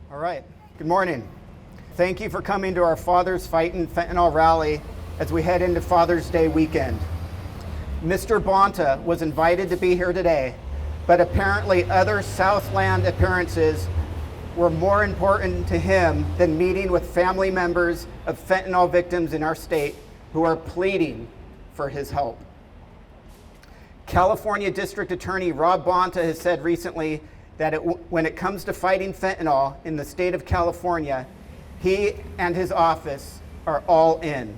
All right, good morning. Thank you for coming to our Fathers Fightin' Fentanyl rally as we head into Father's Day weekend. Mr. Bonta was invited to be here today, but apparently other Southland appearances were more important to him than meeting with family members of fentanyl victims in our state who are pleading for his help. California District Attorney Rob Bonta has said recently that when it comes to fighting fentanyl in the state of California, he and his office are all in.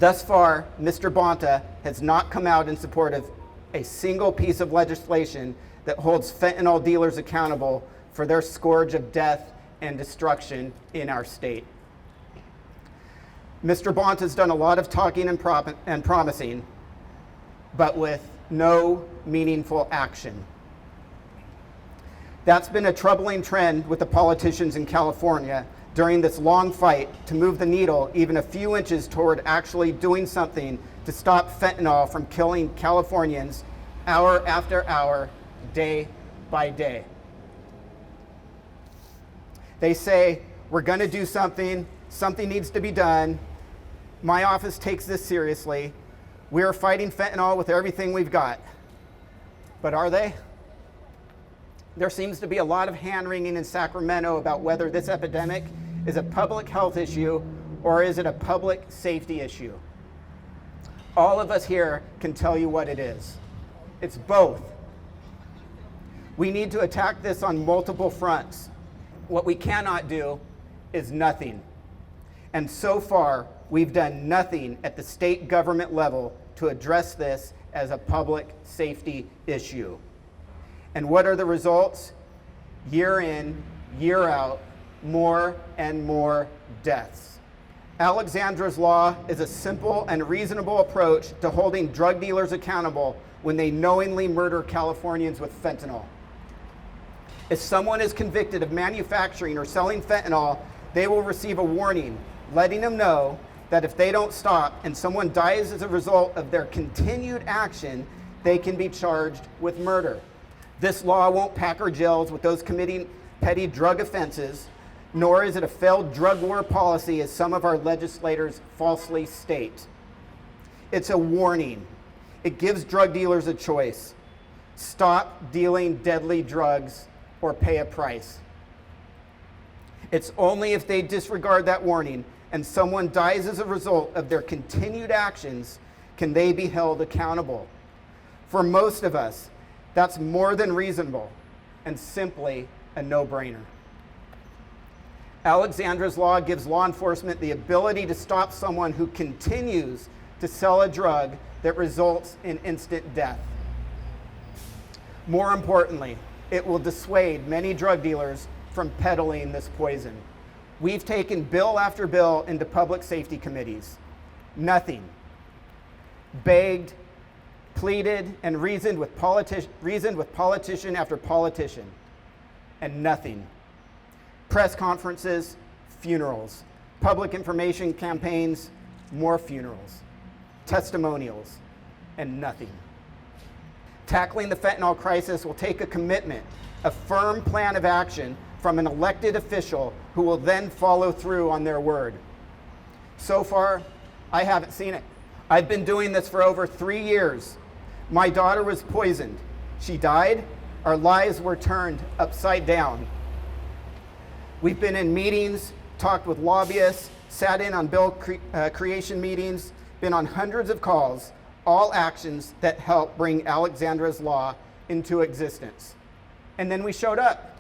Thus far, Mr. Bonta has not come out in support of a single piece of legislation that holds fentanyl dealers accountable for their scourge of death and destruction in our state. Mr. Bonta has done a lot of talking and promising, but with no meaningful action. That's been a troubling trend with the politicians in California during this long fight to move the needle even a few inches toward actually doing something to stop fentanyl from killing Californians hour after hour, day by day. They say, we're going to do something, something needs to be done. My office takes this seriously. We are fighting fentanyl with everything we've got. But are they? There seems to be a lot of hand-wringing in Sacramento about whether this epidemic is a public health issue or is it a public safety issue. All of us here can tell you what it is. It's both. We need to attack this on multiple fronts. What we cannot do is nothing. And so far, we've done nothing at the state government level to address this as a public safety issue. And what are the results? Year in, year out, more and more deaths. Alexandra's law is a simple and reasonable approach to holding drug dealers accountable when they knowingly murder Californians with fentanyl. If someone is convicted of manufacturing or selling fentanyl, they will receive a warning letting them know that if they don't stop and someone dies as a result of their continued action, they can be charged with murder. This law won't pack our jails with those committing petty drug offenses, nor is it a failed drug war policy as some of our legislators falsely state. It's a warning. It gives drug dealers a choice. Stop dealing deadly drugs or pay a price. It's only if they disregard that warning and someone dies as a result of their continued actions can they be held accountable. For most of us, that's more than reasonable and simply a no-brainer. Alexandra's law gives law enforcement the ability to stop someone who continues to sell a drug that results in instant death. More importantly, it will dissuade many drug dealers from peddling this poison. We've taken bill after bill into public safety committees. Nothing. Begged, pleaded, and reasoned with politician after politician, and nothing. Press conferences, funerals, public information campaigns, more funerals, testimonials, and nothing. Tackling the fentanyl crisis will take a commitment, a firm plan of action from an elected official who will then follow through on their word. So far, I haven't seen it. I've been doing this for over 3 years. My daughter was poisoned. She died. Our lives were turned upside down. We've been in meetings, talked with lobbyists, sat in on bill creation meetings, been on hundreds of calls, all actions that help bring Alexandra's law into existence. And then we showed up.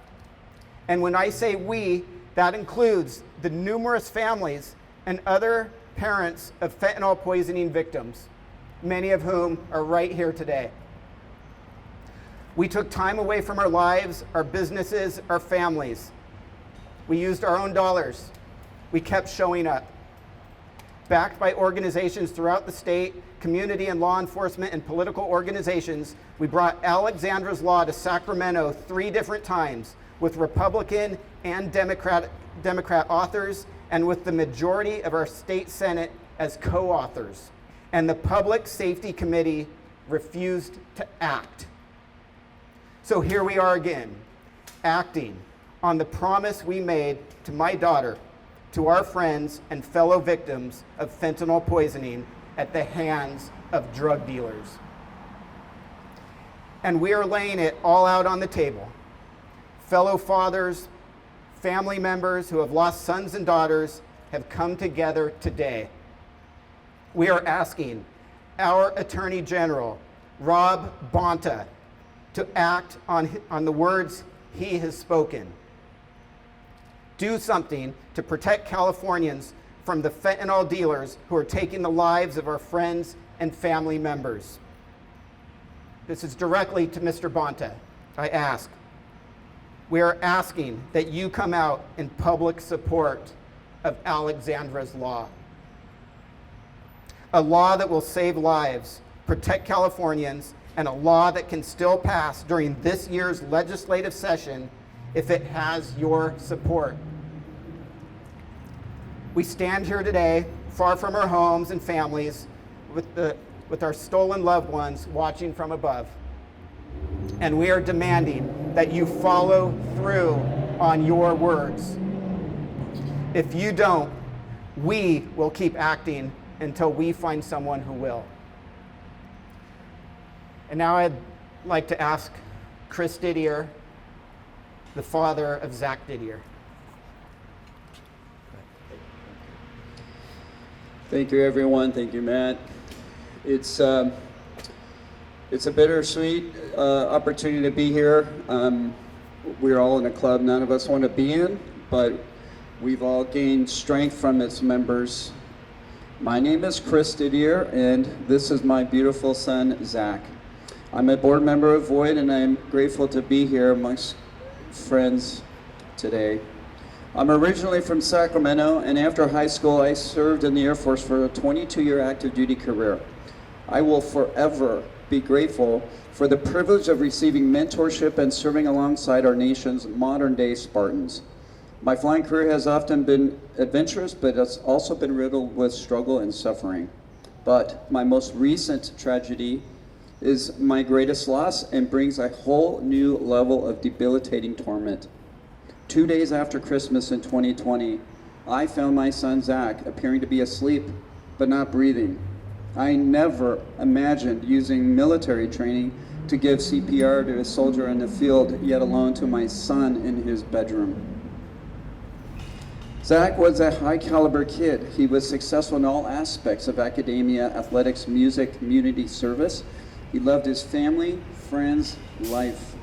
And when I say we, that includes the numerous families and other parents of fentanyl poisoning victims, many of whom are right here today. We took time away from our lives, our businesses, our families. We used our own dollars. We kept showing up. Backed by organizations throughout the state, community and law enforcement and political organizations, we brought Alexandra's law to Sacramento 3 different times with Republican and Democrat authors and with the majority of our state Senate as co-authors. And the Public Safety Committee refused to act. So here we are again, acting on the promise we made to my daughter, to our friends and fellow victims of fentanyl poisoning at the hands of drug dealers. And we are laying it all out on the table. Fellow fathers, family members who have lost sons and daughters have come together today. We are asking our Attorney General, Rob Bonta, to act on the words he has spoken. Do something to protect Californians from the fentanyl dealers who are taking the lives of our friends and family members. This is directly to Mr. Bonta. I ask. We are asking that you come out in public support of Alexandra's law. A law that will save lives, protect Californians, and a law that can still pass during this year's legislative session if it has your support. We stand here today, far from our homes and families, with our stolen loved ones watching from above. And we are demanding that you follow through on your words. If you don't, we will keep acting until we find someone who will. And now I'd like to ask Chris Didier, the father of Zach Didier. Thank you, everyone. Thank you, Matt. It's a bittersweet opportunity to be here. We're all in a club none of us want to be in, but we've all gained strength from its members. My name is Chris Didier, and this is my beautiful son, Zach. I'm a board member of Void, and I'm grateful to be here amongst friends today. I'm originally from Sacramento, and after high school, I served in the Air Force for a 22-year active duty career. I will forever be grateful for the privilege of receiving mentorship and serving alongside our nation's modern-day Spartans. My flying career has often been adventurous, but it's also been riddled with struggle and suffering. But my most recent tragedy is my greatest loss and brings a whole new level of debilitating torment. 2 days after Christmas in 2020, I found my son Zach appearing to be asleep, but not breathing. I never imagined using military training to give CPR to a soldier in the field, yet alone to my son in his bedroom. Zach was a high caliber kid. He was successful in all aspects of academia, athletics, music, community service. He loved his family, friends, life.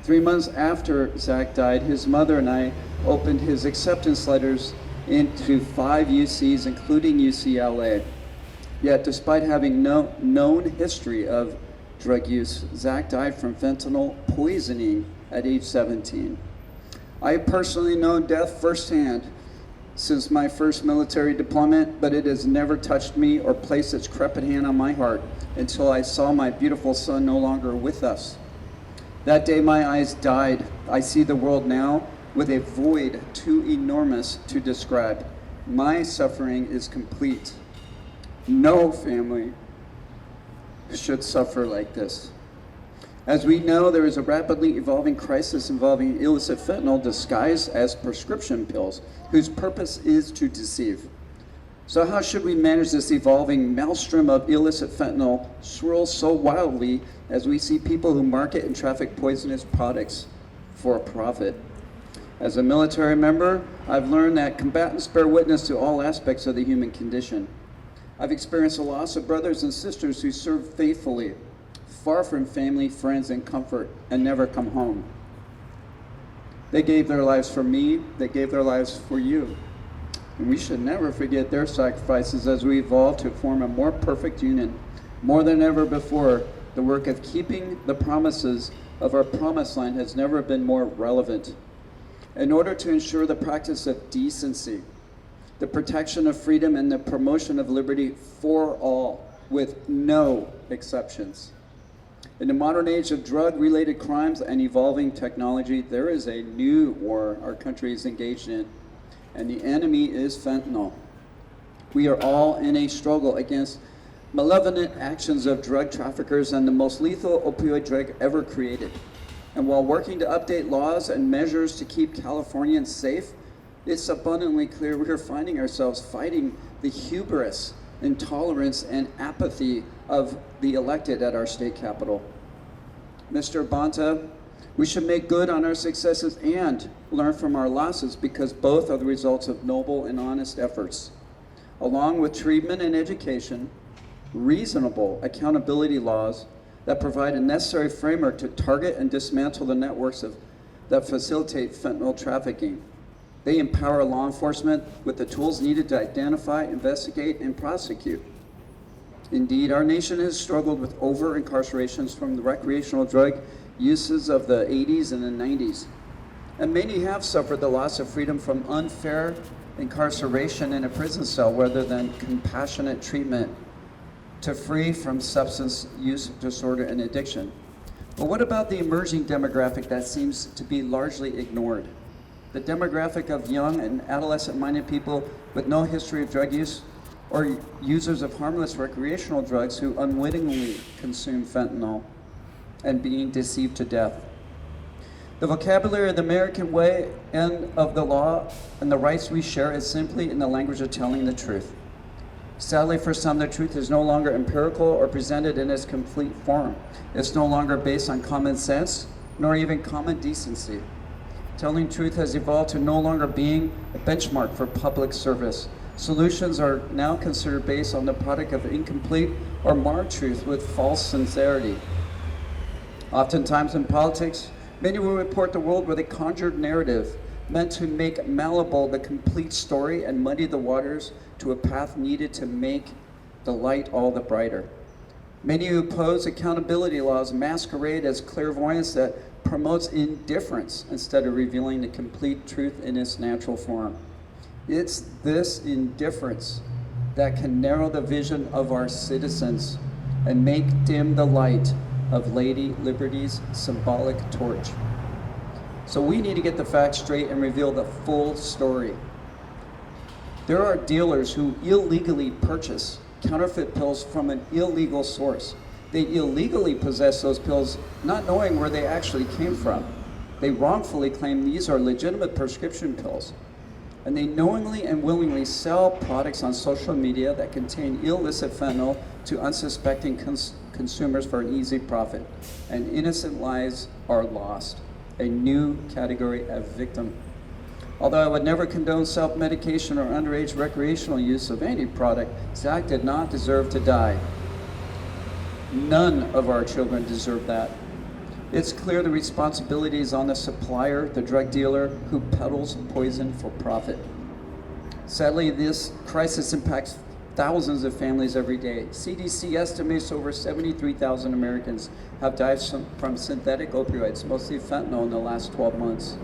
3 months after Zach died, his mother and I opened his acceptance letters into 5 UCs, including UCLA. Yet, despite having no known history of drug use, Zach died from fentanyl poisoning at age 17. I have personally known death firsthand since my first military deployment, but it has never touched me or placed its crepit hand on my heart until I saw my beautiful son no longer with us. That day my eyes died. I see the world now with a void too enormous to describe. My suffering is complete. No family should suffer like this. As we know, there is a rapidly evolving crisis involving illicit fentanyl disguised as prescription pills, whose purpose is to deceive. So how should we manage this evolving maelstrom of illicit fentanyl swirl so wildly as we see people who market and traffic poisonous products for a profit? As a military member, I've learned that combatants bear witness to all aspects of the human condition. I've experienced the loss of brothers and sisters who served faithfully, far from family, friends, and comfort, and never come home. They gave their lives for me, they gave their lives for you. And we should never forget their sacrifices as we evolve to form a more perfect union. More than ever before, the work of keeping the promises of our promised land has never been more relevant. In order to ensure the practice of decency, the protection of freedom, and the promotion of liberty for all, with no exceptions. In the modern age of drug-related crimes and evolving technology, there is a new war our country is engaged in, and the enemy is fentanyl. We are all in a struggle against malevolent actions of drug traffickers and the most lethal opioid drug ever created. And while working to update laws and measures to keep Californians safe, it's abundantly clear we are finding ourselves fighting the hubris, intolerance, and apathy of the elected at our state capitol. Mr. Bonta, we should make good on our successes and learn from our losses, because both are the results of noble and honest efforts. Along with treatment and education, reasonable accountability laws that provide a necessary framework to target and dismantle the networks that facilitate fentanyl trafficking. They empower law enforcement with the tools needed to identify, investigate, and prosecute. Indeed, our nation has struggled with over-incarcerations from the recreational drug uses of the 80s and the 90s. And many have suffered the loss of freedom from unfair incarceration in a prison cell rather than compassionate treatment to free from substance use disorder and addiction. But what about the emerging demographic that seems to be largely ignored? The demographic of young and adolescent-minded people with no history of drug use or users of harmless recreational drugs who unwittingly consume fentanyl and being deceived to death. The vocabulary of the American way and of the law and the rights we share is simply in the language of telling the truth. Sadly, for some, the truth is no longer empirical or presented in its complete form. It's no longer based on common sense, nor even common decency. Telling truth has evolved to no longer being a benchmark for public service. Solutions are now considered based on the product of incomplete or marred truth with false sincerity. Oftentimes in politics, many will report the world with a conjured narrative meant to make malleable the complete story and muddy the waters to a path needed to make the light all the brighter. Many who oppose accountability laws masquerade as clairvoyance that promotes indifference instead of revealing the complete truth in its natural form. It's this indifference that can narrow the vision of our citizens and make dim the light of Lady Liberty's symbolic torch. So we need to get the facts straight and reveal the full story. There are dealers who illegally purchase counterfeit pills from an illegal source. They illegally possess those pills not knowing where they actually came from. They wrongfully claim these are legitimate prescription pills. And they knowingly and willingly sell products on social media that contain illicit fentanyl to unsuspecting consumers for an easy profit. And innocent lives are lost. A new category of victim. Although I would never condone self-medication or underage recreational use of any product, Zach did not deserve to die. None of our children deserve that. It's clear the responsibility is on the supplier, the drug dealer, who peddles poison for profit. Sadly, this crisis impacts thousands of families every day. CDC estimates over 73,000 Americans have died from synthetic opioids, mostly fentanyl, in the last 12 months.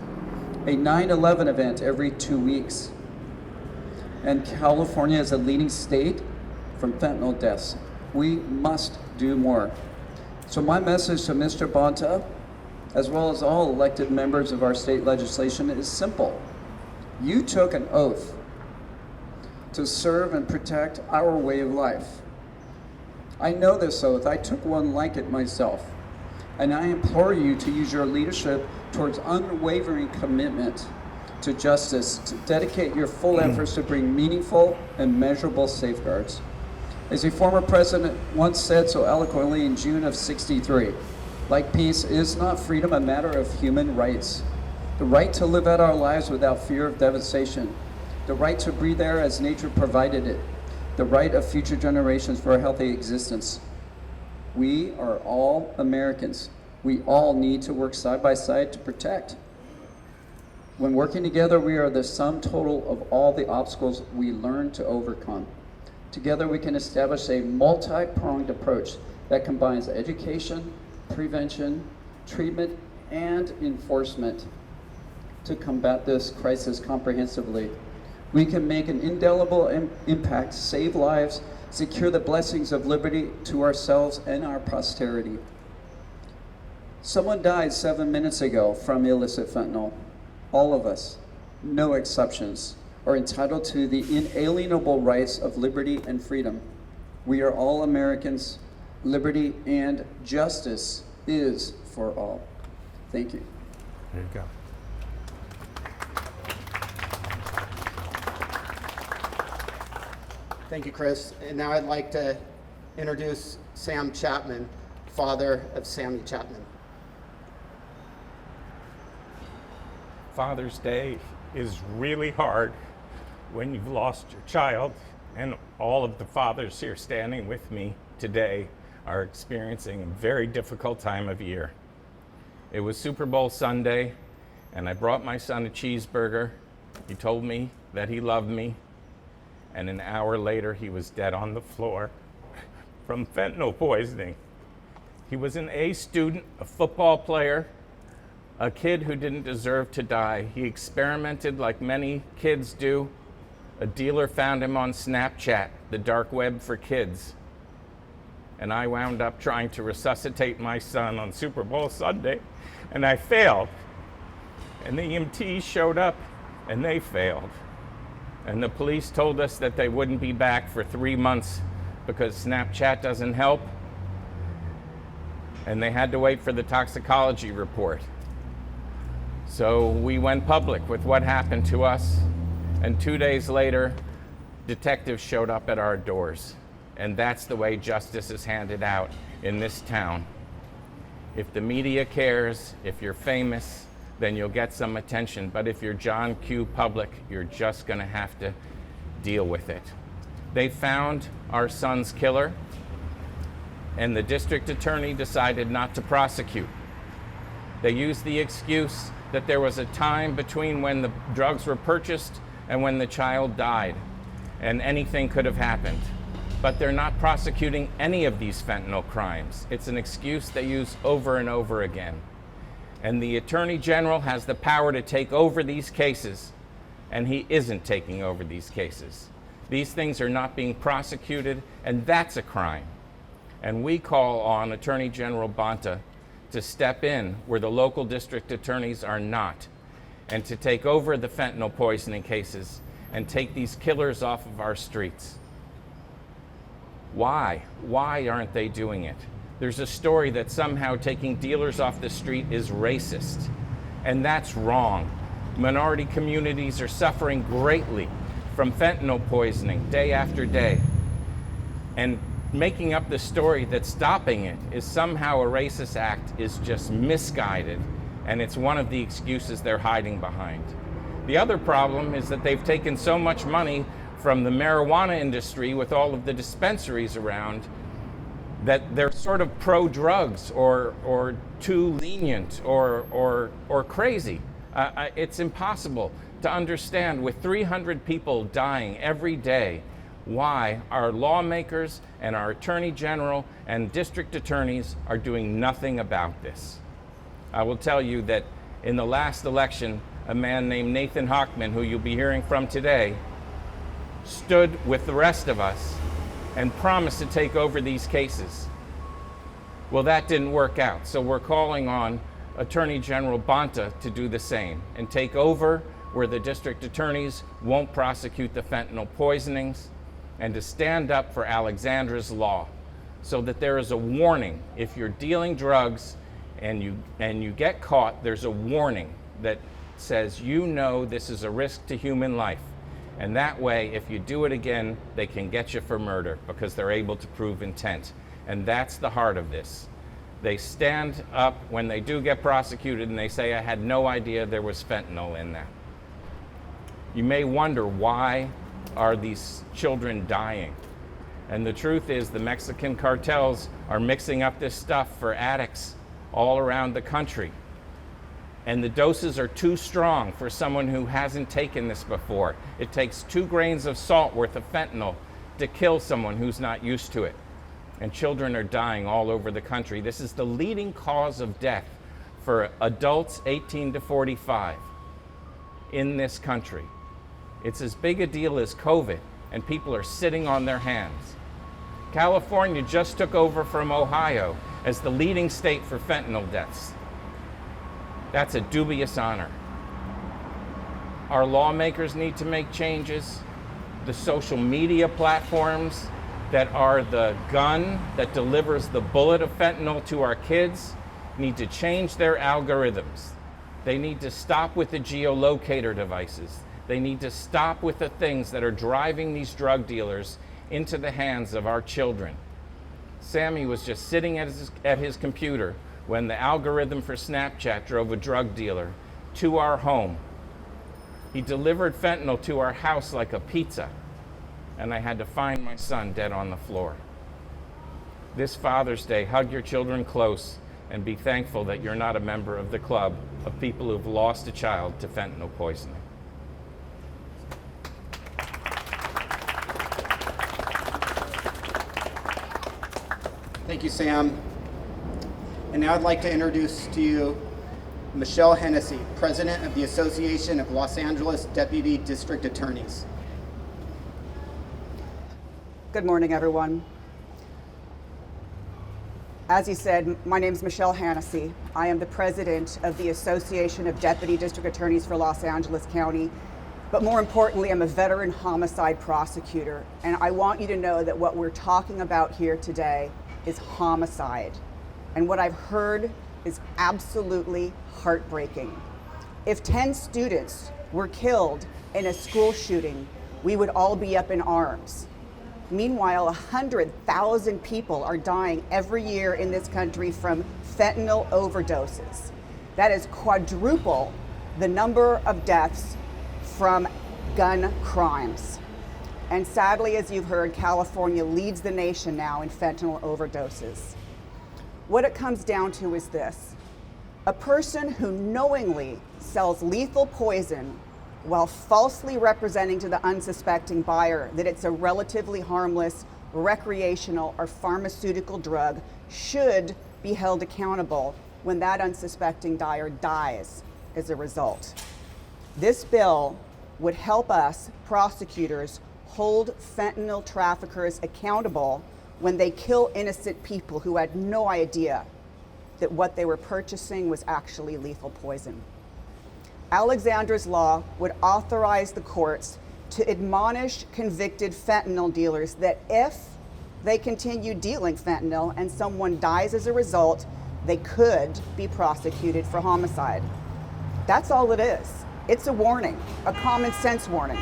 A 9/11 event every 2 weeks. And California is a leading state from fentanyl deaths. We must do more. So my message to Mr. Bonta, as well as all elected members of our state legislation, is simple. You took an oath to serve and protect our way of life. I know this oath. I took one like it myself. And I implore you to use your leadership towards unwavering commitment to justice, to dedicate your full efforts to bring meaningful and measurable safeguards. As a former president once said so eloquently in June of '63, like peace, is not freedom a matter of human rights? The right to live out our lives without fear of devastation, the right to breathe air as nature provided it, the right of future generations for a healthy existence. We are all Americans. We all need to work side by side to protect. When working together, we are the sum total of all the obstacles we learn to overcome. Together, we can establish a multi-pronged approach that combines education, prevention, treatment, and enforcement to combat this crisis comprehensively. We can make an indelible impact, save lives, secure the blessings of liberty to ourselves and our posterity. Someone died 7 minutes ago from illicit fentanyl. All of us, no exceptions, are entitled to the inalienable rights of liberty and freedom. We are all Americans. Liberty and justice is for all. Thank you. There you go. Thank you, Chris. And now I'd like to introduce Sam Chapman, father of Sammy Chapman. Father's Day is really hard when you've lost your child, and all of the fathers here standing with me today are experiencing a very difficult time of year. It was Super Bowl Sunday, and I brought my son a cheeseburger. He told me that he loved me, and an hour later he was dead on the floor from fentanyl poisoning. He was an A student, a football player, a kid who didn't deserve to die. He experimented like many kids do. A dealer found him on Snapchat, the dark web for kids. And I wound up trying to resuscitate my son on Super Bowl Sunday, and I failed. And the EMTs showed up, and they failed. And the police told us that they wouldn't be back for 3 months because Snapchat doesn't help. And they had to wait for the toxicology report. So we went public with what happened to us, and 2 days later, detectives showed up at our doors. And that's the way justice is handed out in this town. If the media cares, if you're famous, then you'll get some attention. But if you're John Q. Public, you're just gonna have to deal with it. They found our son's killer, and the district attorney decided not to prosecute. They used the excuse that there was a time between when the drugs were purchased and when the child died, and anything could have happened. But they're not prosecuting any of these fentanyl crimes. It's an excuse they use over and over again. And the Attorney General has the power to take over these cases, and he isn't taking over these cases. These things are not being prosecuted, and that's a crime. And we call on Attorney General Bonta to step in where the local district attorneys are not, and to take over the fentanyl poisoning cases and take these killers off of our streets. Why? Why aren't they doing it? There's a story that somehow taking dealers off the street is racist, and that's wrong. Minority communities are suffering greatly from fentanyl poisoning day after day. And making up the story that stopping it is somehow a racist act is just misguided, and it's one of the excuses they're hiding behind. The other problem is that they've taken so much money from the marijuana industry with all of the dispensaries around that they're sort of pro-drugs or too lenient or crazy. It's impossible to understand, with 300 people dying every day, why our lawmakers and our attorney general and district attorneys are doing nothing about this. I will tell you that in the last election, a man named Nathan Hockman, who you'll be hearing from today, stood with the rest of us and promised to take over these cases. Well, that didn't work out, so we're calling on Attorney General Bonta to do the same and take over where the district attorneys won't prosecute the fentanyl poisonings, and to stand up for Alexandra's law so that there is a warning. If you're dealing drugs and you get caught, there's a warning that says, you know, this is a risk to human life. And that way, if you do it again, they can get you for murder because they're able to prove intent. And that's the heart of this. They stand up when they do get prosecuted and they say, I had no idea there was fentanyl in that. You may wonder, why are these children dying? And the truth is, the Mexican cartels are mixing up this stuff for addicts all around the country. And the doses are too strong for someone who hasn't taken this before. It takes 2 grains of salt worth of fentanyl to kill someone who's not used to it. And children are dying all over the country. This is the leading cause of death for adults 18 to 45 in this country. It's as big a deal as COVID, and people are sitting on their hands. California just took over from Ohio as the leading state for fentanyl deaths. That's a dubious honor. Our lawmakers need to make changes. The social media platforms that are the gun that delivers the bullet of fentanyl to our kids need to change their algorithms. They need to stop with the geolocator devices. They need to stop with the things that are driving these drug dealers into the hands of our children. Sammy was just sitting at his computer when the algorithm for Snapchat drove a drug dealer to our home. He delivered fentanyl to our house like a pizza, and I had to find my son dead on the floor. This Father's Day, hug your children close and be thankful that you're not a member of the club of people who've lost a child to fentanyl poisoning. Thank you, Sam. And now I'd like to introduce to you Michelle Hennessey, President of the Association of Los Angeles Deputy District Attorneys. Good morning, everyone. As you said, my name is Michelle Hennessey. I am the president of the Association of Deputy District Attorneys for Los Angeles County, but more importantly, I'm a veteran homicide prosecutor. And I want you to know that what we're talking about here today is homicide. And what I've heard is absolutely heartbreaking. If 10 students were killed in a school shooting, we would all be up in arms. Meanwhile, 100,000 people are dying every year in this country from fentanyl overdoses. That is quadruple the number of deaths from gun crimes. And sadly, as you've heard, California leads the nation now in fentanyl overdoses. What it comes down to is this: a person who knowingly sells lethal poison while falsely representing to the unsuspecting buyer that it's a relatively harmless recreational or pharmaceutical drug should be held accountable when that unsuspecting buyer dies as a result. This bill would help us prosecutors hold fentanyl traffickers accountable when they kill innocent people who had no idea that what they were purchasing was actually lethal poison. Alexandra's law would authorize the courts to admonish convicted fentanyl dealers that if they continue dealing fentanyl and someone dies as a result, they could be prosecuted for homicide. That's all it is. It's a warning, a common sense warning.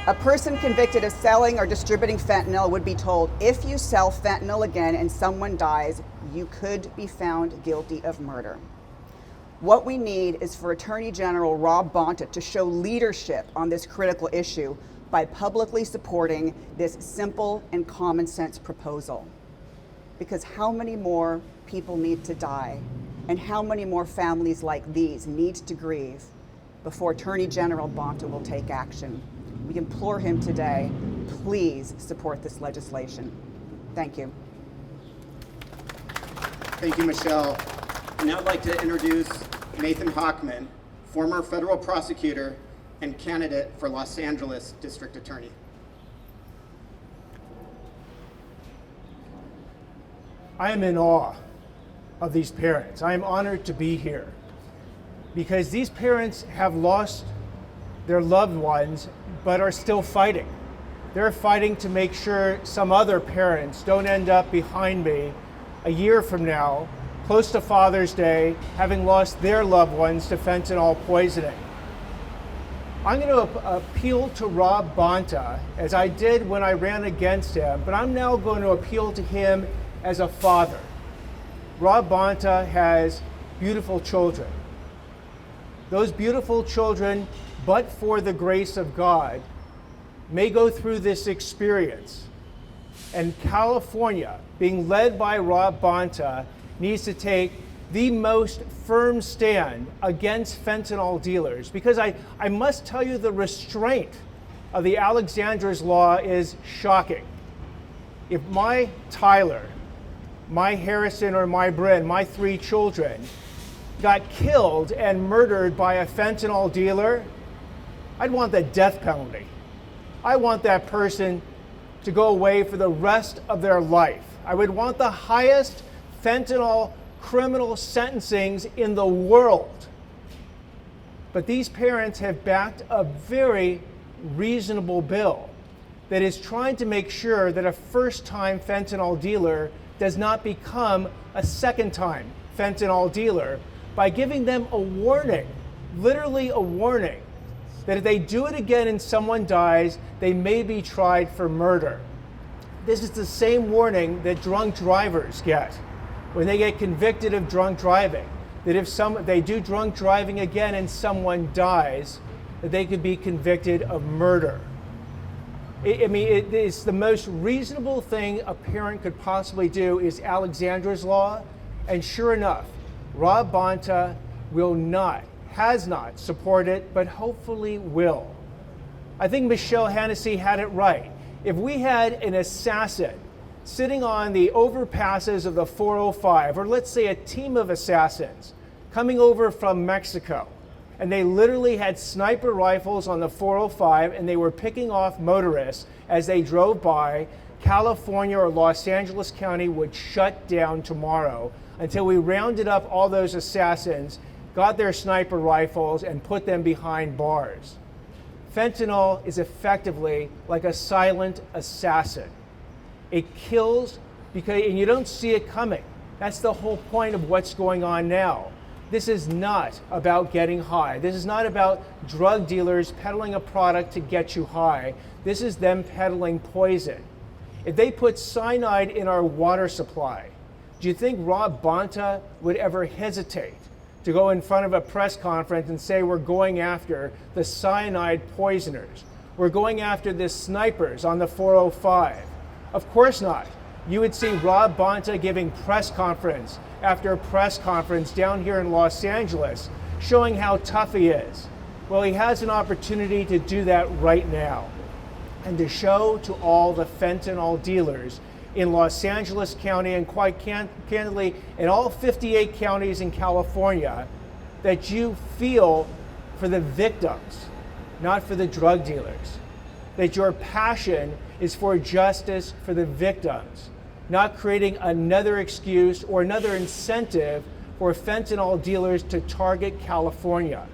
A person convicted of selling or distributing fentanyl would be told, if you sell fentanyl again and someone dies, you could be found guilty of murder. What we need is for Attorney General Rob Bonta to show leadership on this critical issue by publicly supporting this simple and common sense proposal. Because how many more people need to die, and how many more families like these need to grieve before Attorney General Bonta will take action? We implore him today, please support this legislation. Thank you. Thank you, Michelle. And now I'd like to introduce Nathan Hockman, former federal prosecutor and candidate for Los Angeles District Attorney. I am in awe of these parents. I am honored to be here because these parents have lost their loved ones but are still fighting. They're fighting to make sure some other parents don't end up behind me a year from now, close to Father's Day, having lost their loved ones to fentanyl poisoning. I'm going to appeal to Rob Bonta, as I did when I ran against him, but I'm now going to appeal to him as a father. Rob Bonta has beautiful children. Those beautiful children, but for the grace of God, may go through this experience. And California, being led by Rob Bonta, needs to take the most firm stand against fentanyl dealers, because I must tell you, the restraint of the Alexandra's law is shocking. If my Tyler, my Harrison, or my Bryn, my 3 children, got killed and murdered by a fentanyl dealer, I'd want the death penalty. I want that person to go away for the rest of their life. I would want the highest fentanyl criminal sentencings in the world. But these parents have backed a very reasonable bill that is trying to make sure that a first-time fentanyl dealer does not become a second-time fentanyl dealer by giving them a warning, literally a warning, that if they do it again and someone dies, they may be tried for murder. This is the same warning that drunk drivers get when they get convicted of drunk driving, that if they do drunk driving again and someone dies, that they could be convicted of murder. It's the most reasonable thing a parent could possibly do is Alexandra's law, and sure enough, Rob Bonta has not supported it, but hopefully will. I think Michelle Hennessey had it right. If we had an assassin sitting on the overpasses of the 405, or let's say a team of assassins coming over from Mexico, and they literally had sniper rifles on the 405 and they were picking off motorists as they drove by, California or Los Angeles County would shut down tomorrow until we rounded up all those assassins, got their sniper rifles, and put them behind bars. Fentanyl is effectively like a silent assassin. It kills and you don't see it coming. That's the whole point of what's going on now. This is not about getting high. This is not about drug dealers peddling a product to get you high. This is them peddling poison. If they put cyanide in our water supply, do you think Rob Bonta would ever hesitate to go in front of a press conference and say we're going after the cyanide poisoners? We're going after the snipers on the 405. Of course not. You would see Rob Bonta giving press conference after press conference down here in Los Angeles, showing how tough he is. Well, he has an opportunity to do that right now, and to show to all the fentanyl dealers in Los Angeles County, and quite candidly in all 58 counties in California, that you feel for the victims, not for the drug dealers. That your passion is for justice for the victims, not creating another excuse or another incentive for fentanyl dealers to target California.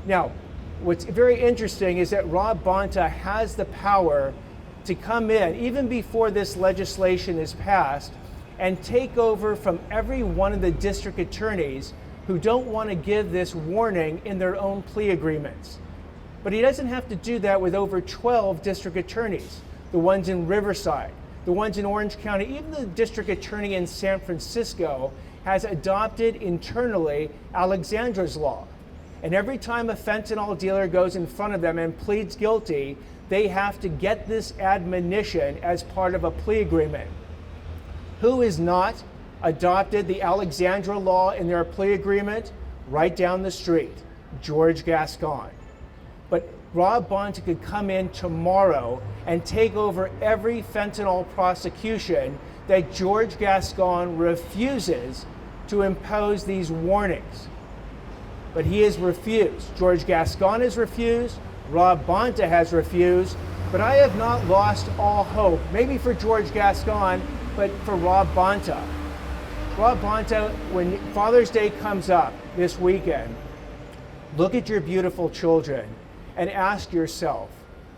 Now, what's very interesting is that Rob Bonta has the power to come in, even before this legislation is passed, and take over from every one of the district attorneys who don't want to give this warning in their own plea agreements. But he doesn't have to do that with over 12 district attorneys, the ones in Riverside, the ones in Orange County. Even the district attorney in San Francisco has adopted internally Alexandra's law. And every time a fentanyl dealer goes in front of them and pleads guilty, they have to get this admonition as part of a plea agreement. Who has not adopted the Alexandra law in their plea agreement? Right down the street, George Gascon. But Rob Bonta could come in tomorrow and take over every fentanyl prosecution that George Gascon refuses to impose these warnings. But he has refused. George Gascon has refused. Rob Bonta has refused. But I have not lost all hope, maybe for George Gascon, but for Rob Bonta. Rob Bonta, when Father's Day comes up this weekend, look at your beautiful children and ask yourself,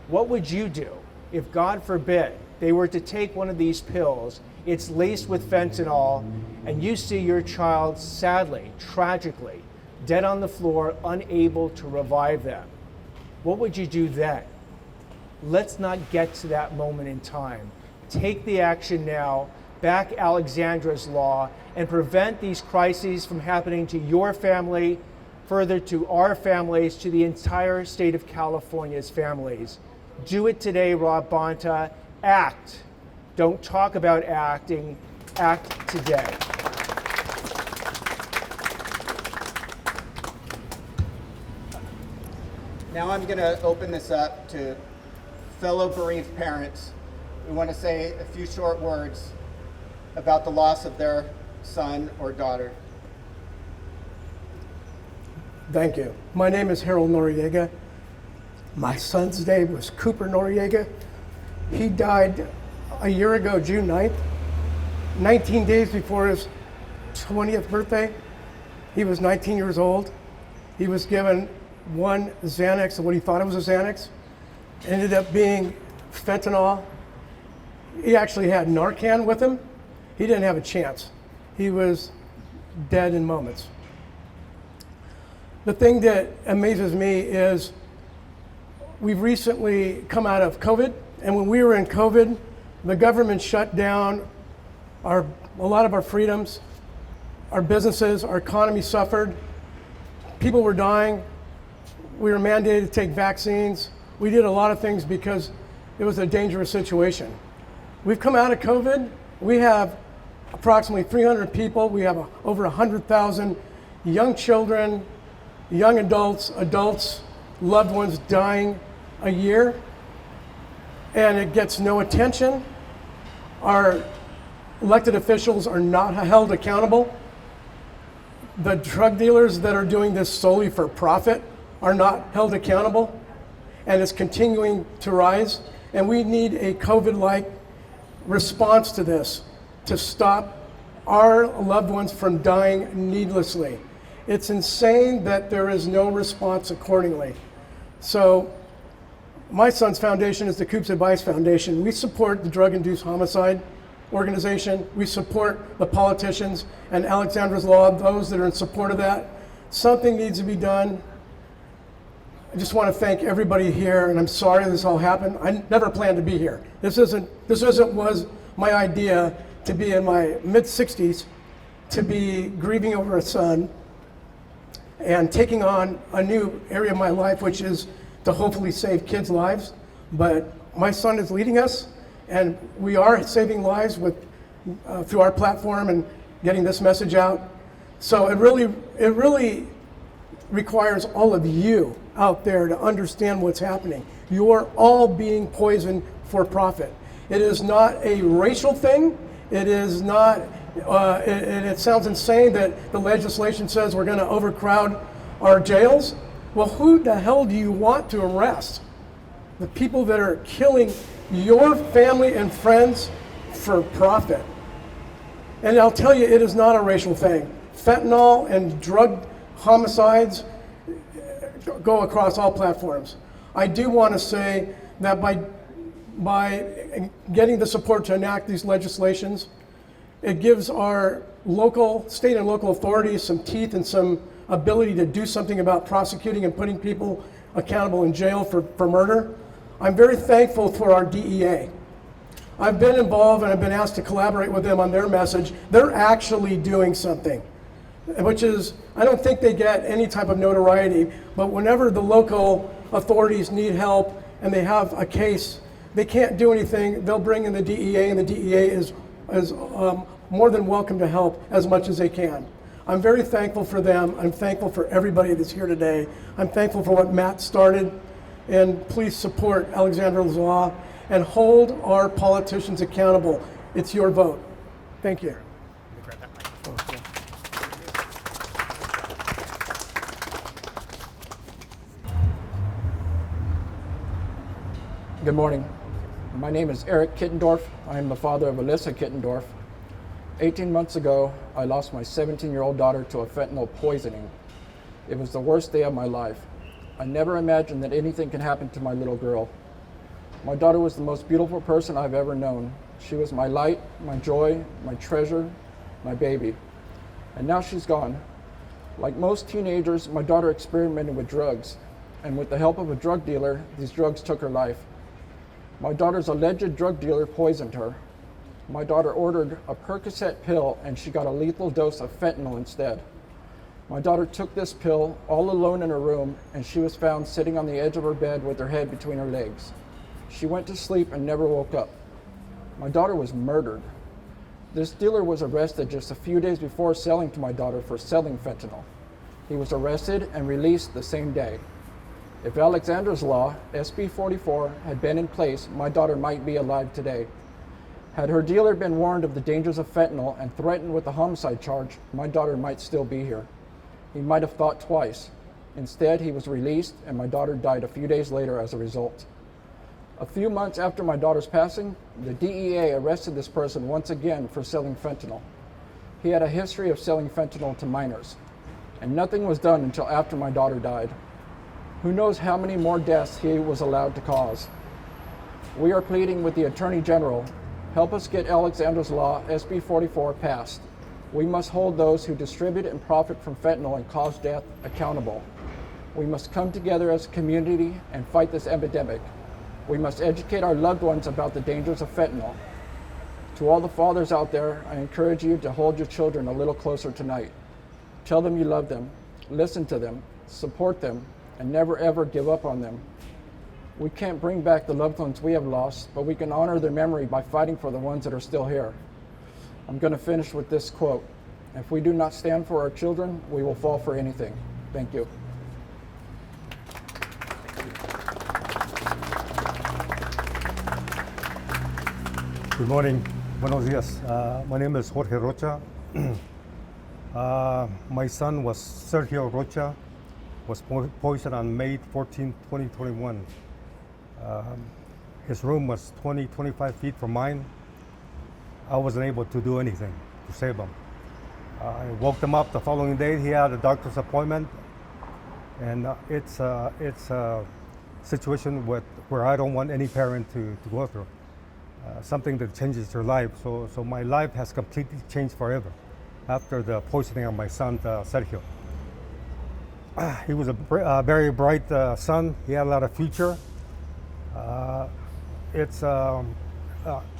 what would you do if, God forbid, they were to take one of these pills, it's laced with fentanyl, and you see your child sadly, tragically, dead on the floor, unable to revive them? What would you do then? Let's not get to that moment in time. Take the action now, back Alexandra's law, and prevent these crises from happening to your family, further to our families, to the entire state of California's families. Do it today, Rob Bonta. Act. Don't talk about acting. Act today. Now I'm going to open this up to fellow bereaved parents who want to say a few short words about the loss of their son or daughter. Thank you. My name is Harold Noriega. My son's name was Cooper Noriega. He died a year ago, June 9th, 19 days before his 20th birthday. He was 19 years old. He was given one Xanax, what he thought it was a Xanax. Ended up being fentanyl. He actually had Narcan with him. He didn't have a chance. He was dead in moments. The thing that amazes me is we've recently come out of COVID, and when we were in COVID, the government shut down a lot of our freedoms, our businesses, our economy suffered. People were dying. We were mandated to take vaccines. We did a lot of things because it was a dangerous situation. We've come out of COVID. We have approximately 300 people. We have over 100,000 young children, young adults, loved ones dying a year, and it gets no attention. Our elected officials are not held accountable. The drug dealers that are doing this solely for profit are not held accountable, and it's continuing to rise. And we need a COVID-like response to this to stop our loved ones from dying needlessly. It's insane that there is no response accordingly. So my son's foundation is the Coops Advice Foundation. We support the drug-induced homicide organization. We support the politicians and Alexandra's Law, those that are in support of that. Something needs to be done. I just want to thank everybody here, and I'm sorry this all happened. I never planned to be here. This was my idea to be in my mid-60s, to be grieving over a son and taking on a new area of my life, which is to hopefully save kids' lives. But my son is leading us, and we are saving lives through our platform and getting this message out. So it really requires all of you out there to understand what's happening. You're all being poisoned for profit. It is not a racial thing. It is not, and it sounds insane that the legislation says we're going to overcrowd our jails. Well, who the hell do you want to arrest? The people that are killing your family and friends for profit. And I'll tell you, it is not a racial thing. Fentanyl and drug homicides go across all platforms. I do want to say that by getting the support to enact these legislations, it gives our state and local authorities some teeth and some ability to do something about prosecuting and putting people accountable in jail for murder. I'm very thankful for our DEA. I've been involved and I've been asked to collaborate with them on their message. They're actually doing something, which is, I don't think they get any type of notoriety, but whenever the local authorities need help and they have a case, they can't do anything, they'll bring in the DEA, and the DEA is more than welcome to help as much as they can. I'm very thankful for them. I'm thankful for everybody that's here today. I'm thankful for what Matt started, and please support Alexandra's Law and hold our politicians accountable. It's your vote. Thank you. Good morning. My name is Eric Kittendorf. I am the father of Alyssa Kittendorf. 18 months ago, I lost my 17-year-old daughter to a fentanyl poisoning. It was the worst day of my life. I never imagined that anything can happen to my little girl. My daughter was the most beautiful person I've ever known. She was my light, my joy, my treasure, my baby. And now she's gone. Like most teenagers, my daughter experimented with drugs, and with the help of a drug dealer, these drugs took her life. My daughter's alleged drug dealer poisoned her. My daughter ordered a Percocet pill, and she got a lethal dose of fentanyl instead. My daughter took this pill all alone in her room, and she was found sitting on the edge of her bed with her head between her legs. She went to sleep and never woke up. My daughter was murdered. This dealer was arrested just a few days before selling to my daughter for selling fentanyl. He was arrested and released the same day. If Alexandra's Law, SB 44, had been in place, my daughter might be alive today. Had her dealer been warned of the dangers of fentanyl and threatened with a homicide charge, my daughter might still be here. He might have thought twice. Instead, he was released, and my daughter died a few days later as a result. A few months after my daughter's passing, the DEA arrested this person once again for selling fentanyl. He had a history of selling fentanyl to minors, and nothing was done until after my daughter died. Who knows how many more deaths he was allowed to cause. We are pleading with the Attorney General, help us get Alexandra's Law, SB 44, passed. We must hold those who distribute and profit from fentanyl and cause death accountable. We must come together as a community and fight this epidemic. We must educate our loved ones about the dangers of fentanyl. To all the fathers out there, I encourage you to hold your children a little closer tonight. Tell them you love them, listen to them, support them, and never ever give up on them. We can't bring back the loved ones we have lost, but we can honor their memory by fighting for the ones that are still here. I'm going to finish with this quote. If we do not stand for our children, we will fall for anything. Thank you. Good morning. Buenos dias. My name is Jorge Rocha. My son was Sergio Rocha, was poisoned on May 14, 2021. His room was 25 feet from mine. I wasn't able to do anything to save him. I woke him up the following day. He had a doctor's appointment, and it's a situation where I don't want any parent to go through. Something that changes your life. So my life has completely changed forever after the poisoning of my son, Sergio. He was a very bright son. He had a lot of future. It's a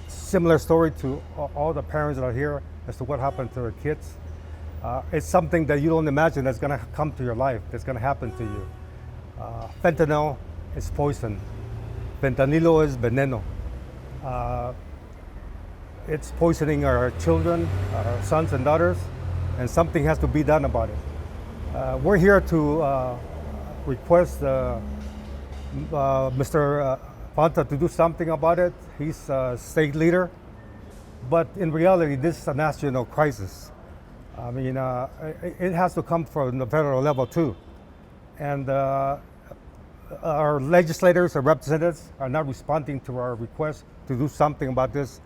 similar story to all the parents that are here as to what happened to their kids. It's something that you don't imagine that's going to come to your life, that's going to happen to you. Fentanyl is poison. Fentanilo is veneno. It's poisoning our children, our sons and daughters, and something has to be done about it. We're here to request Mr. Bonta to do something about it. He's a state leader, but in reality, this is a national crisis. I mean, it has to come from the federal level too. And our legislators, our representatives are not responding to our request to do something about this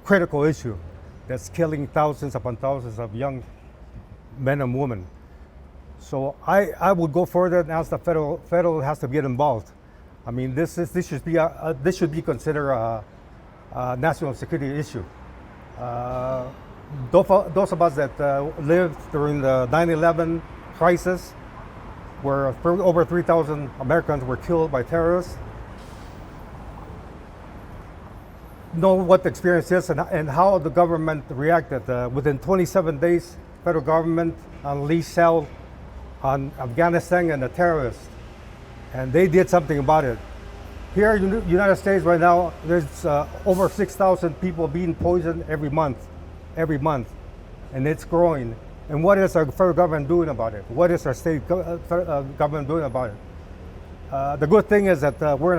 critical issue that's killing thousands upon thousands of young men and women. So I would go further and ask the federal has to get involved. I mean, this should be considered a national security issue. Those of us that lived during the 9/11 crisis, where over 3,000 Americans were killed by terrorists, know what the experience is and how the government reacted. Within 27 days, federal government unleashed shell on Afghanistan and the terrorists, and they did something about it. Here in the United States right now, there's over 6,000 people being poisoned every month, and it's growing. And what is our federal government doing about it? What is our state government doing about it? The good thing is that we're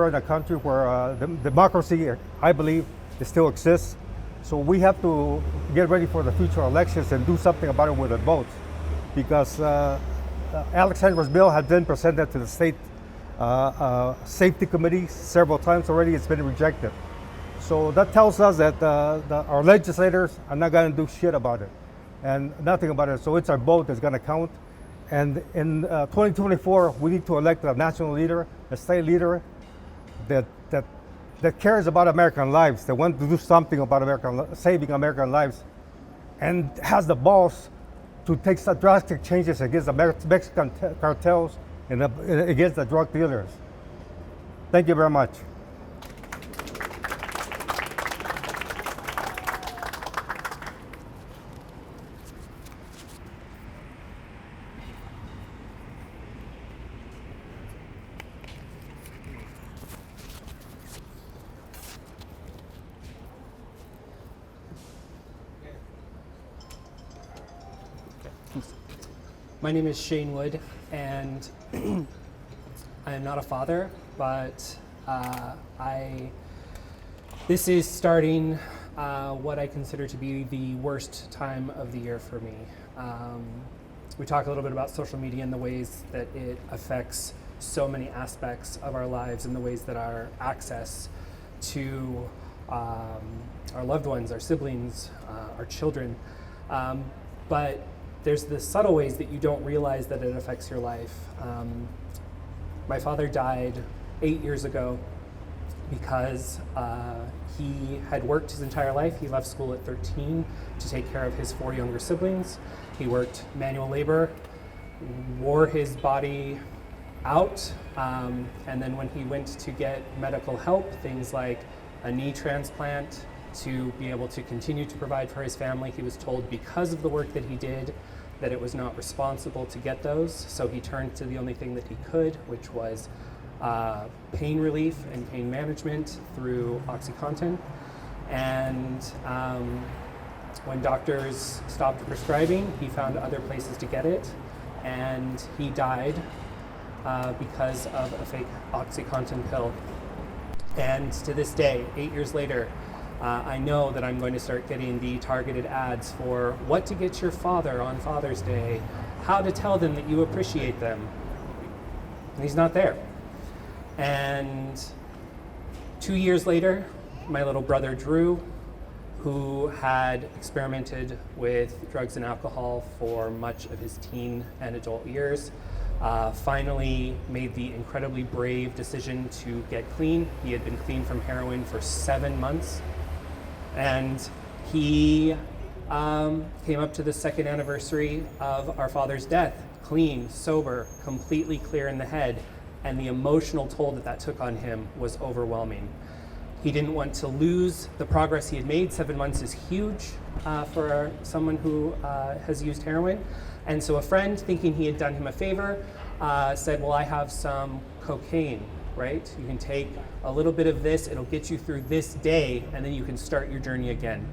in a country where democracy, I believe, still exists. So we have to get ready for the future elections and do something about it with the votes, because Alexandra's bill has been presented to the state safety committee several times already. It's been rejected. So that tells us that our legislators are not going to do shit about it, and nothing about it. So it's our vote that's going to count. And in 2024, we need to elect a national leader, a state leader that cares about American lives, that wants to do something about saving American lives, and has the balls to take some drastic changes against the Mexican cartels and against the drug dealers. Thank you very much. My name is Shane Wood, and I am not a father, but this is starting what I consider to be the worst time of the year for me. We talk a little bit about social media and the ways that it affects so many aspects of our lives and the ways that our access to our loved ones, our siblings, our children, but there's the subtle ways that you don't realize that it affects your life. My father died 8 years ago because he had worked his entire life. He left school at 13 to take care of his 4 younger siblings. He worked manual labor, wore his body out, and then when he went to get medical help, things like a knee transplant to be able to continue to provide for his family, he was told because of the work that he did that it was not responsible to get those, so he turned to the only thing that he could, which was pain relief and pain management through OxyContin. And when doctors stopped prescribing, he found other places to get it, and he died because of a fake OxyContin pill. And to this day, 8 years later, I know that I'm going to start getting the targeted ads for what to get your father on Father's Day, how to tell them that you appreciate them. And he's not there. And 2 years later, my little brother Drew, who had experimented with drugs and alcohol for much of his teen and adult years, finally made the incredibly brave decision to get clean. He had been clean from heroin for 7 months. And he came up to the 2nd anniversary of our father's death, clean, sober, completely clear in the head, and the emotional toll that that took on him was overwhelming. He didn't want to lose the progress he had made. 7 months is huge for someone who has used heroin. And so a friend, thinking he had done him a favor, said, well, I have some cocaine, right? You can take a little bit of this, it'll get you through this day, and then you can start your journey again.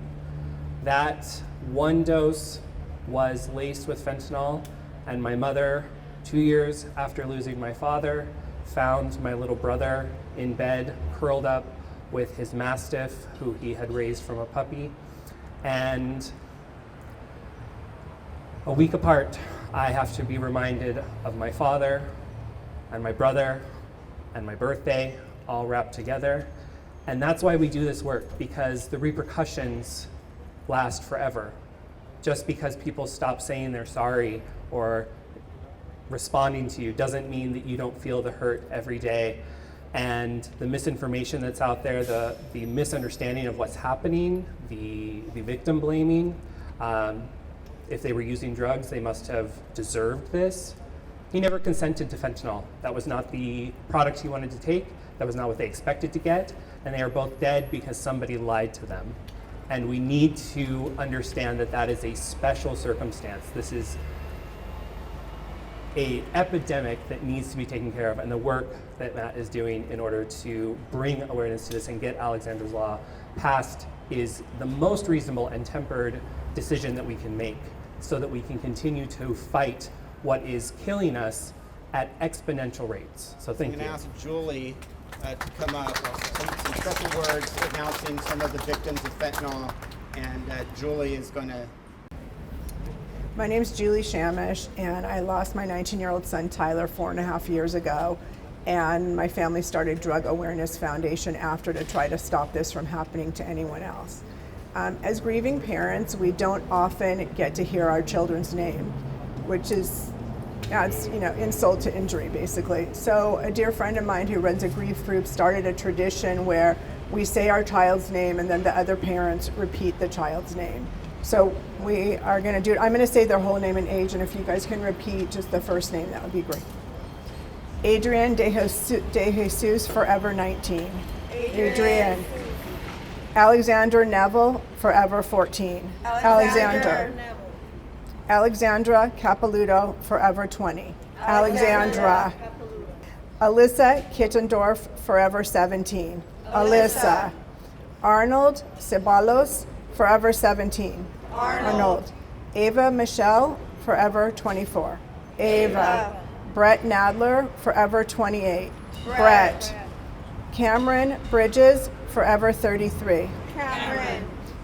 That 1 dose was laced with fentanyl, and my mother, 2 years after losing my father, found my little brother in bed, curled up with his Mastiff, who he had raised from a puppy. And a week apart, I have to be reminded of my father and my brother and my birthday all wrapped together. And that's why we do this work, because the repercussions last forever. Just because people stop saying they're sorry or responding to you doesn't mean that you don't feel the hurt every day. And the misinformation that's out there, the misunderstanding of what's happening, the victim blaming, if they were using drugs, they must have deserved this. He never consented to fentanyl. That was not the product he wanted to take. That was not what they expected to get. And they are both dead because somebody lied to them. And we need to understand that that is a special circumstance. This is an epidemic that needs to be taken care of, and the work that Matt is doing in order to bring awareness to this and get Alexandra's Law passed is the most reasonable and tempered decision that we can make, so that we can continue to fight what is killing us at exponential rates. So thank you. I'm going to ask Julie to come up with some special words announcing some of the victims of fentanyl, and Julie is going to... My name is Julie Shamish, and I lost my 19-year-old son Tyler 4.5 years ago, and my family started Drug Awareness Foundation after to try to stop this from happening to anyone else. As grieving parents, we don't often get to hear our children's name, which adds insult to injury, basically. So a dear friend of mine who runs a grief group started a tradition where we say our child's name and then the other parents repeat the child's name. So we are going to do it. I'm going to say their whole name and age, and if you guys can repeat just the first name, that would be great. Adrian De Jesus, forever 19. Adrian. Alexandra Neville, forever 14. Alexander. Alexandra Capiluto, forever 20. Alexandra. Alyssa Kittendorf, forever 17. Alyssa. Arnold Ceballos, forever 17. Arnold. Ava Michelle, forever 24. Ava. Brett Nadler, forever 28. Brett. Cameron Bridges, forever 33.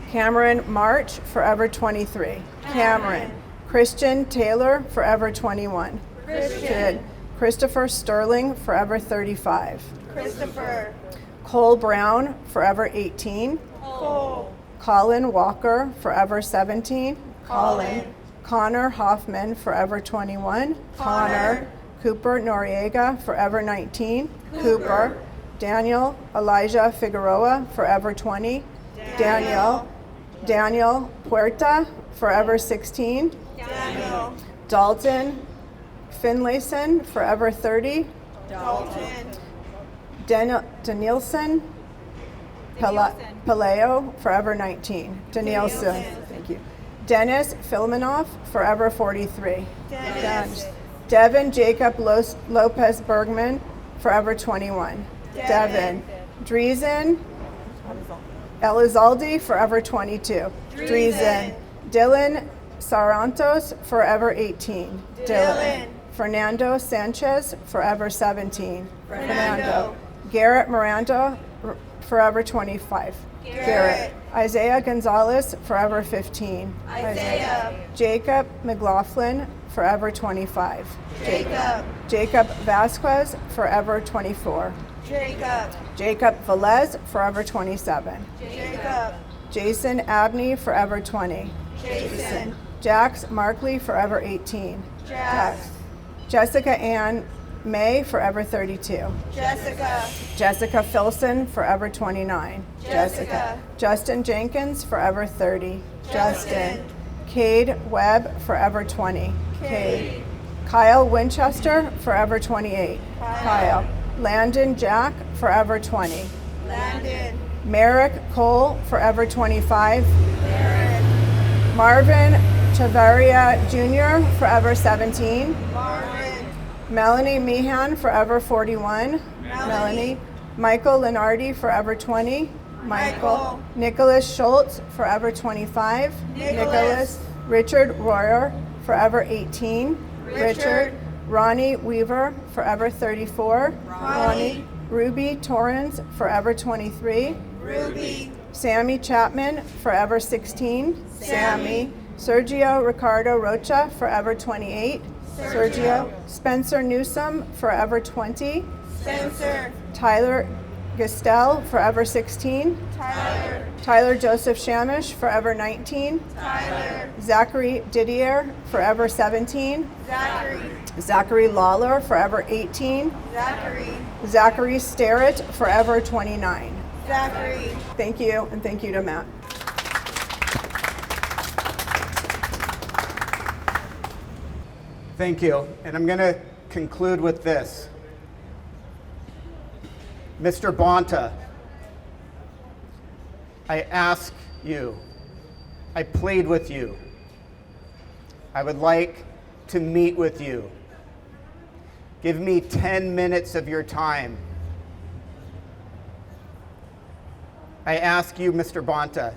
Cameron March, forever 23. Cameron. Christian Taylor, forever 21. Christian. Christopher Sterling, forever 35. Christopher. Cole Brown, forever 18. Cole. Colin Walker, forever 17. Colin. Connor Hoffman, forever 21. Connor. Cooper Noriega, forever 19. Cooper. Daniel Elijah Figueroa, forever 20. Daniel Puerta, forever 16. Dalton Finlayson, forever 30. Danielson Paleo, forever 19. Danielson, thank you. Dennis Filmanoff, forever 43. Devin Jacob Lopez Bergman, forever 21. Devin. Dreesen Elizalde, forever 22. Dreesen. Dylan Sarantos, forever 18. Dylan. Fernando Sanchez, forever 17. Fernando. Garrett Miranda, forever 25. Garrett. Isaiah Gonzalez, forever 15. Isaiah. Jacob McLaughlin, forever 25. Jacob Vasquez, forever 24. Jacob Velez, forever 27. Jason Abney, forever 20. Jax Markley, forever 18. Jessica Ann May, forever 32. Jessica Filson, forever 29. Justin Jenkins, forever 30. Justin. Cade Webb, forever 20. Cade. Kyle Winchester, forever 28. Kyle. Landon Jack, forever 20. Merrick Cole, forever 25. Marvin Chavarria Jr., forever 17. Melanie Meehan, forever 41. Melanie. Michael Lenardi, forever 20. Michael. Nicholas Schultz, forever 25. Nicholas. Richard Royer, forever 18. Richard. Ronnie Weaver, forever 34. Ronnie. Ruby Torrens, forever 23. Ruby. Sammy Chapman, forever 16. Sammy. Sergio Ricardo Rocha, forever 28. Sergio. Spencer Newsom, forever 20. Spencer. Tyler Gestel, forever 16. Tyler Joseph Shamish, forever 19. Zachary Didier, forever 17. Zachary Lawler, forever 18. Zachary Starrett, forever 29. Thank you, and thank you to Matt. Thank you. And I'm going to conclude with this. Mr. Bonta, I ask you, I plead with you, I would like to meet with you. Give me 10 minutes of your time. I ask you, Mr. Bonta,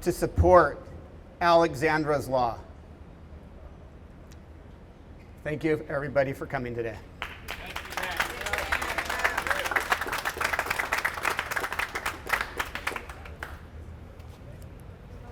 to support Alexandra's law. Thank you, everybody, for coming today.